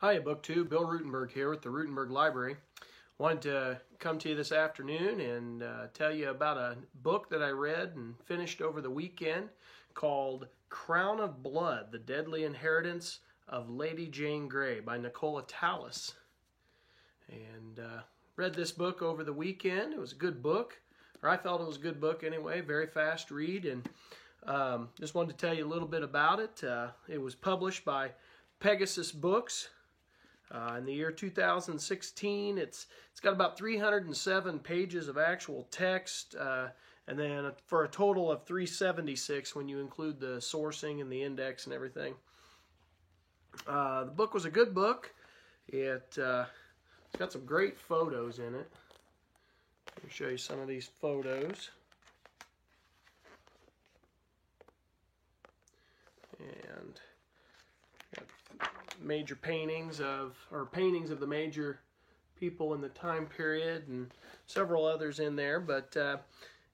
Hi, BookTube. Bill Rutenberg here with the Rutenberg Library. Wanted to come to you this afternoon and tell you about a book that I read and finished over the weekend called Crown of Blood, The Deadly Inheritance of Lady Jane Grey by Nicola Tallis. And read this book over the weekend. It was a good book, or I felt it was a good book anyway, very fast read, and just wanted to tell you a little bit about it. It was published by Pegasus Books in the year 2016. It's got about 307 pages of actual text, and then for a total of 376 when you include the sourcing and the index and everything. The book was a good book. It's got some great photos in it. Let me show you some of these photos. And major paintings of the major people in the time period and several others in there. But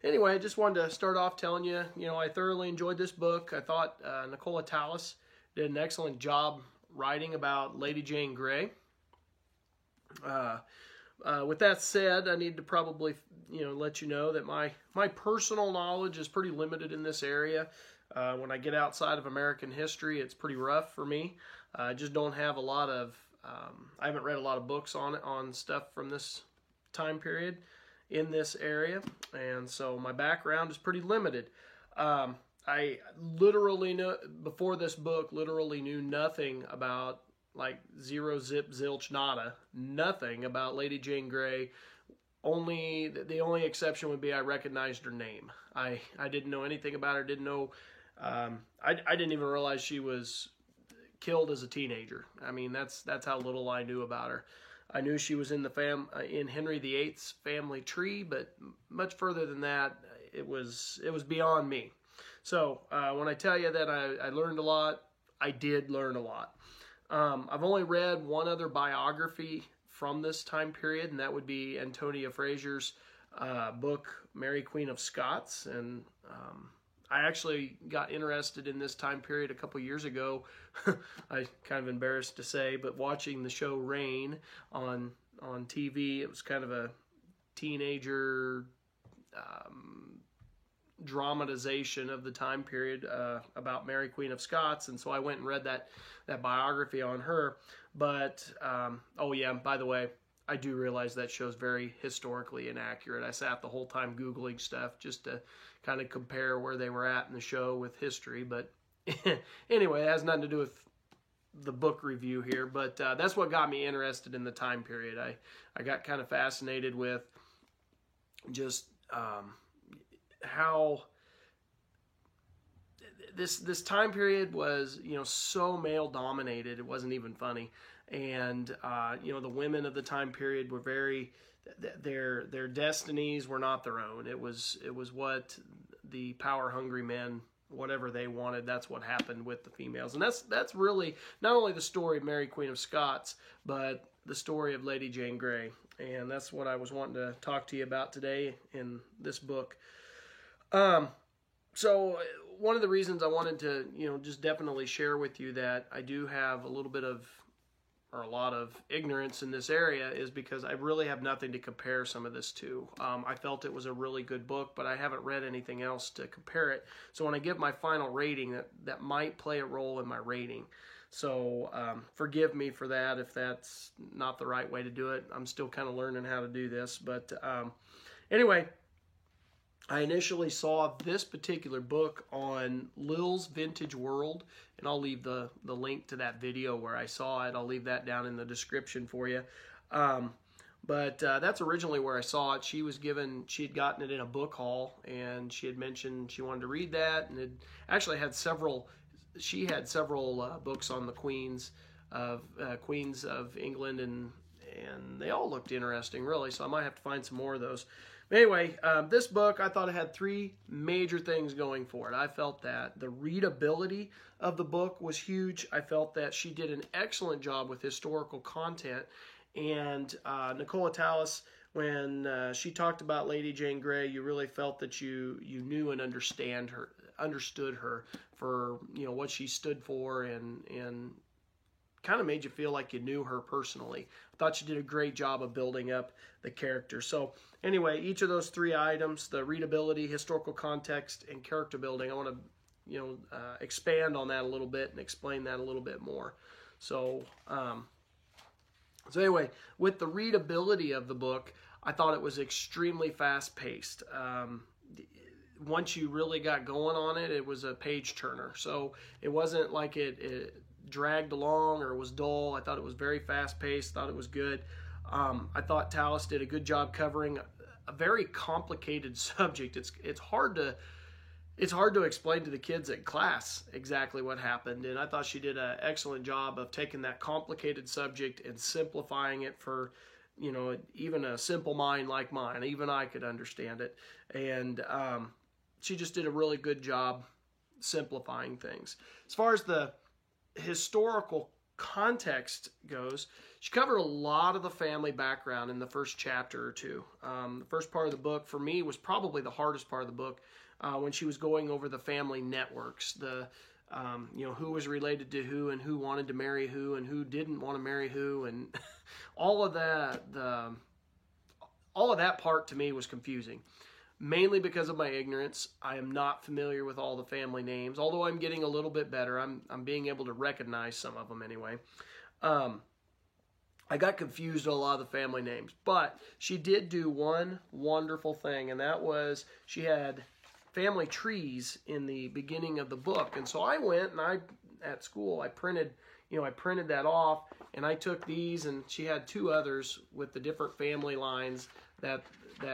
anyway, I just wanted to start off telling you, I thoroughly enjoyed this book. I thought Nicola Tallis did an excellent job writing about Lady Jane Grey. With that said, I need to probably let you know that my personal knowledge is pretty limited in this area. When I get outside of American history, it's pretty rough for me. I just don't have a lot of, I haven't read a lot of books on stuff from this time period in this area, and so my background is pretty limited. I literally before this book, literally knew nothing about, like, zero, zip, zilch, nada, nothing about Lady Jane Grey. The only exception would be I recognized her name. I didn't know anything about her. Didn't know. I didn't even realize she was killed as a teenager. I mean, that's how little I knew about her. I knew she was in the in Henry VIII's family tree, but much further than that, it was beyond me. So when I tell you that I learned a lot, I did learn a lot. I've only read one other biography from this time period, and that would be Antonia Fraser's book, Mary Queen of Scots. And I actually got interested in this time period a couple years ago. I'm kind of embarrassed to say, but watching the show Reign on TV, it was kind of a teenager dramatization of the time period about Mary Queen of Scots, and so I went and read that biography on her. But oh yeah, by the way, I do realize that show's very historically inaccurate. I sat the whole time Googling stuff just to kind of compare where they were at in the show with history. But anyway, it has nothing to do with the book review here. But that's what got me interested in the time period. I got kind of fascinated with just how this time period was, so male dominated. It wasn't even funny. And the women of the time period were very, their destinies were not their own. It was what the power hungry men, whatever they wanted, that's what happened with the females. And that's really not only the story of Mary Queen of Scots, but the story of Lady Jane Grey. And that's what I was wanting to talk to you about today in this book. So one of the reasons I wanted to, just definitely share with you that I do have a lot of ignorance in this area is because I really have nothing to compare some of this to. I felt it was a really good book, but I haven't read anything else to compare it. So when I give my final rating, that might play a role in my rating. So forgive me for that if that's not the right way to do it. I'm still kind of learning how to do this. But anyway, I initially saw this particular book on Lil's Vintage World, and I'll leave the link to that video where I saw it. I'll leave that down in the description for you. But that's originally where I saw it. She had gotten it in a book haul, and she had mentioned she wanted to read that, and it actually had several books on the Queens of England, and they all looked interesting, really, so I might have to find some more of those. But anyway, this book, I thought it had three major things going for it. I felt that the readability of the book was huge. I felt that she did an excellent job with historical content. And Nicola Tallis, when she talked about Lady Jane Grey, you really felt that you knew and understood her for what she stood for and kind of made you feel like you knew her personally. I thought she did a great job of building up the character. So anyway, each of those three items, the readability, historical context, and character building, I want to expand on that a little bit and explain that a little bit more. So anyway, with the readability of the book, I thought it was extremely fast-paced. Once you really got going on it, it was a page turner. So it wasn't like it dragged along or was dull. I thought it was very fast-paced, thought it was good. I thought Tallis did a good job covering a very complicated subject. It's hard to explain to the kids at class exactly what happened, and I thought she did an excellent job of taking that complicated subject and simplifying it for, even a simple mind like mine. Even I could understand it, and she just did a really good job simplifying things. As far as the historical context goes, she covered a lot of the family background in the first chapter or two. The first part of the book, for me, was probably the hardest part of the book. When she was going over the family networks, who was related to who and who wanted to marry who and who didn't want to marry who, and all of that. All of that part to me was confusing, mainly because of my ignorance. I am not familiar with all the family names, although I'm getting a little bit better. I'm being able to recognize some of them anyway. I got confused with a lot of the family names, but she did do one wonderful thing, and that was she had family trees in the beginning of the book. And so I went and at school, I printed that off, and I took these, and she had two others with the different family lines that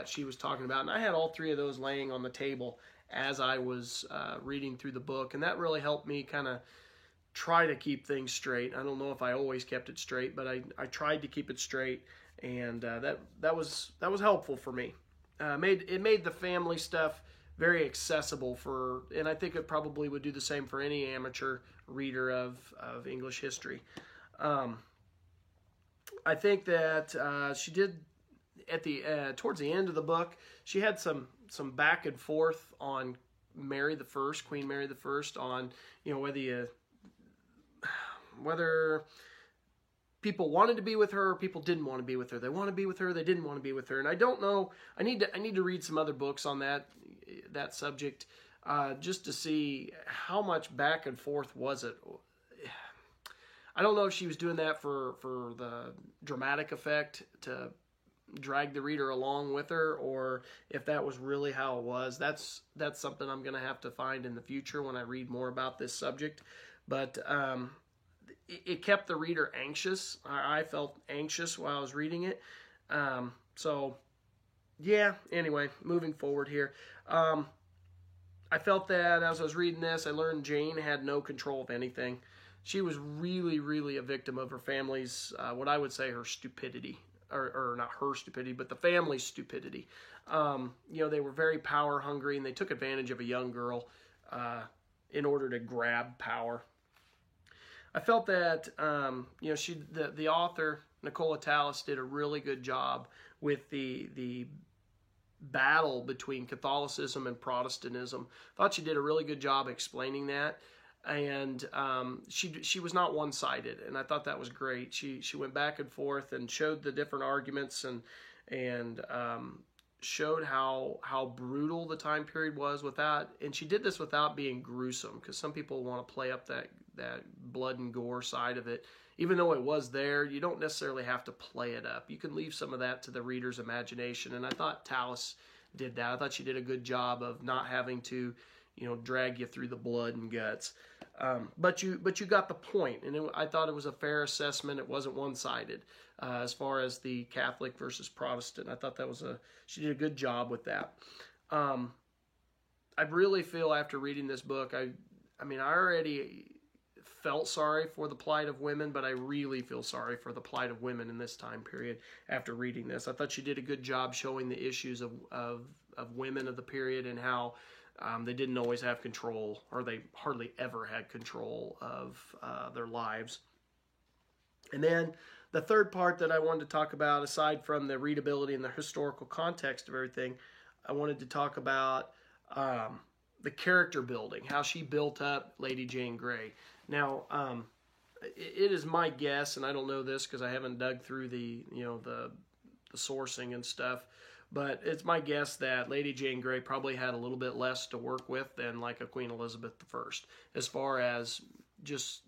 she was talking about. And I had all three of those laying on the table as I was reading through the book. And that really helped me kind of try to keep things straight. I don't know if I always kept it straight, but I tried to keep it straight. And that was helpful for me. It made the family stuff very accessible and I think it probably would do the same for any amateur reader of English history. I think that she did towards the end of the book, she had some back and forth on Queen Mary the I, on whether people wanted to be with her, or people didn't want to be with her. They want to be with her, they didn't want to be with her, and I don't know. I need to read some other books on that subject, just to see how much back and forth was it. I don't know if she was doing that for the dramatic effect to drag the reader along with her, or if that was really how it was. That's something I'm going to have to find in the future when I read more about this subject. But it kept the reader anxious. I felt anxious while I was reading it. So, yeah, anyway, moving forward here. I felt that as I was reading this, I learned Jane had no control of anything. She was really, really a victim of her family's, what I would say, her stupidity. Or not her stupidity, but the family's stupidity. They were very power hungry, and they took advantage of a young girl in order to grab power. I felt that the author Nicola Tallis did a really good job with the battle between Catholicism and Protestantism. I thought she did a really good job explaining that, and she was not one-sided, and I thought that was great. She went back and forth and showed the different arguments and showed how brutal the time period was and she did this without being gruesome, because some people want to play up that blood and gore side of it. Even though it was there, you don't necessarily have to play it up. You can leave some of that to the reader's imagination, and I thought Tallis did that. I thought she did a good job of not having to, drag you through the blood and guts. But you got the point, and I thought it was a fair assessment. It wasn't one-sided as far as the Catholic versus Protestant. I thought she did a good job with that. I really feel after reading this book, I already felt sorry for the plight of women, but I really feel sorry for the plight of women in this time period after reading this. I thought she did a good job showing the issues of women of the period and how they didn't always have control, or they hardly ever had control of their lives. And then the third part that I wanted to talk about, aside from the readability and the historical context of everything, I wanted to talk about the character building, how she built up Lady Jane Grey. Now, it is my guess, and I don't know this because I haven't dug through the sourcing and stuff, but it's my guess that Lady Jane Grey probably had a little bit less to work with than like a Queen Elizabeth I, as far as just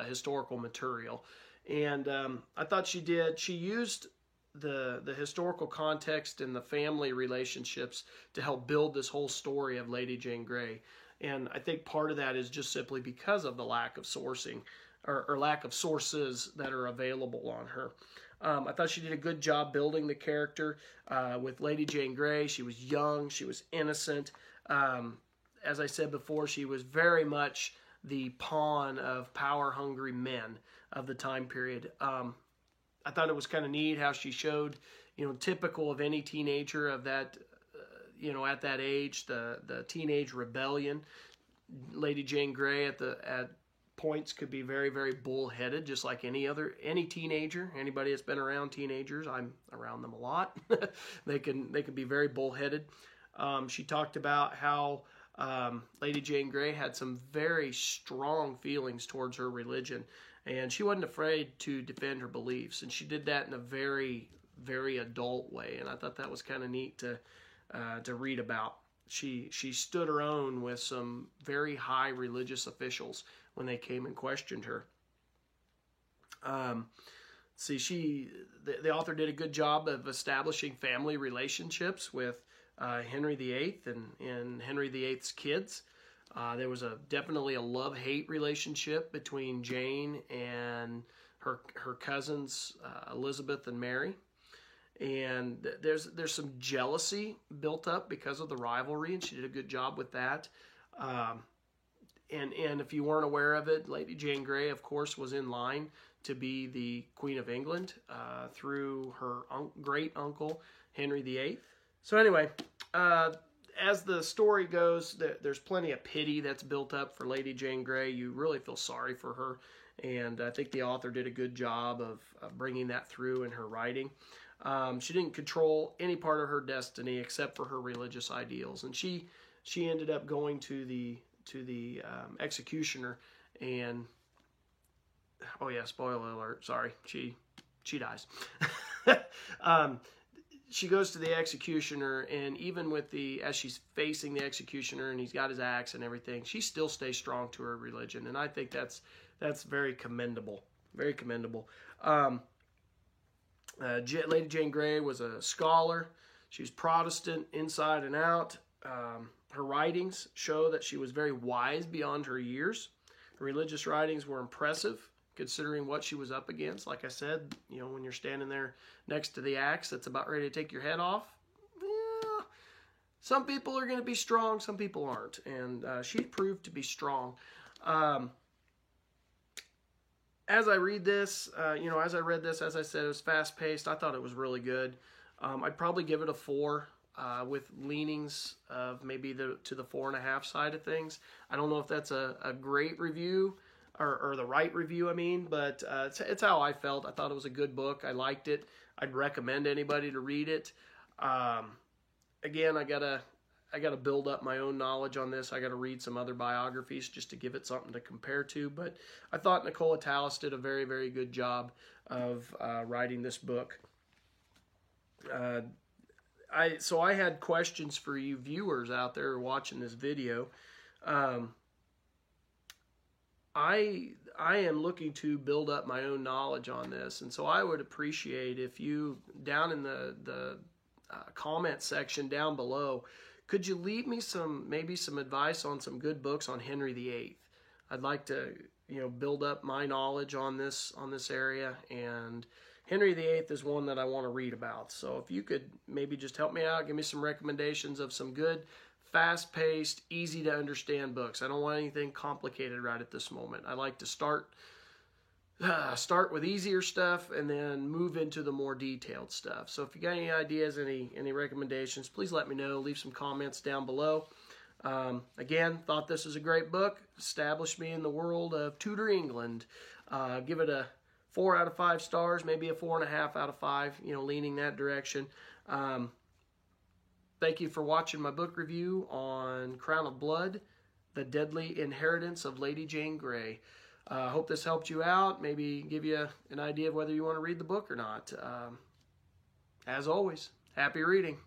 historical material. And I thought she used the historical context and the family relationships to help build this whole story of Lady Jane Grey. And I think part of that is just simply because of the lack of sourcing or lack of sources that are available on her. I thought she did a good job building the character with Lady Jane Grey. She was young. She was innocent. As I said before, she was very much the pawn of power-hungry men of the time period. I thought it was kind of neat how she showed, typical of any teenager of that, at that age, the teenage rebellion. Lady Jane Grey at points could be very, very bullheaded, just like any teenager. Anybody that's been around teenagers, I'm around them a lot. They can be very bullheaded. She talked about how Lady Jane Grey had some very strong feelings towards her religion, and she wasn't afraid to defend her beliefs, and she did that in a very, very adult way, and I thought that was kind of neat to read about. She stood her own with some very high religious officials when they came and questioned her. The author did a good job of establishing family relationships with Henry VIII and Henry VIII's kids. There was definitely a love-hate relationship between Jane and her cousins Elizabeth and Mary. And there's some jealousy built up because of the rivalry, and she did a good job with that. And if you weren't aware of it, Lady Jane Grey, of course, was in line to be the Queen of England through her great uncle Henry VIII. So anyway, as the story goes, there's plenty of pity that's built up for Lady Jane Grey. You really feel sorry for her, and I think the author did a good job of bringing that through in her writing. She didn't control any part of her destiny except for her religious ideals, and she ended up going to the executioner, and oh yeah, spoiler alert, sorry, she dies. She goes to the executioner, and even as she's facing the executioner and he's got his axe and everything, she still stays strong to her religion, and I think that's very commendable, very commendable. Lady Jane Grey was a scholar. She was Protestant inside and out. Her writings show that she was very wise beyond her years. Her religious writings were impressive, considering what she was up against. Like I said, when you're standing there next to the axe that's about ready to take your head off, some people are going to be strong, some people aren't. And she proved to be strong. As I read this, as I read this, as I said, it was fast-paced. I thought it was really good. I'd probably give it a 4 with leanings of maybe to the 4.5 side of things. I don't know if that's a great review or the right review, but it's how I felt. I thought it was a good book. I liked it. I'd recommend anybody to read it. Again, I gotta build up my own knowledge on this. I gotta read some other biographies just to give it something to compare to. But I thought Nicola Tallis did a very, very good job of writing this book. So I had questions for you viewers out there watching this video. I am looking to build up my own knowledge on this, and so I would appreciate if you, down in the comment section down below, could you leave me maybe some advice on some good books on Henry VIII? I'd like to build up my knowledge on this area, and Henry VIII is one that I want to read about. So if you could maybe just help me out, give me some recommendations of some good, fast-paced, easy-to-understand books. I don't want anything complicated right at this moment. I like to start with easier stuff and then move into the more detailed stuff. So if you got any ideas, any recommendations, please let me know. Leave some comments down below. Again, thought this was a great book. Established me in the world of Tudor England. Give it a 4 out of 5 stars, maybe a 4.5 out of 5, leaning that direction. Thank you for watching my book review on Crown of Blood, The Deadly Inheritance of Lady Jane Grey. I hope this helped you out, maybe give you an idea of whether you want to read the book or not. As always, happy reading.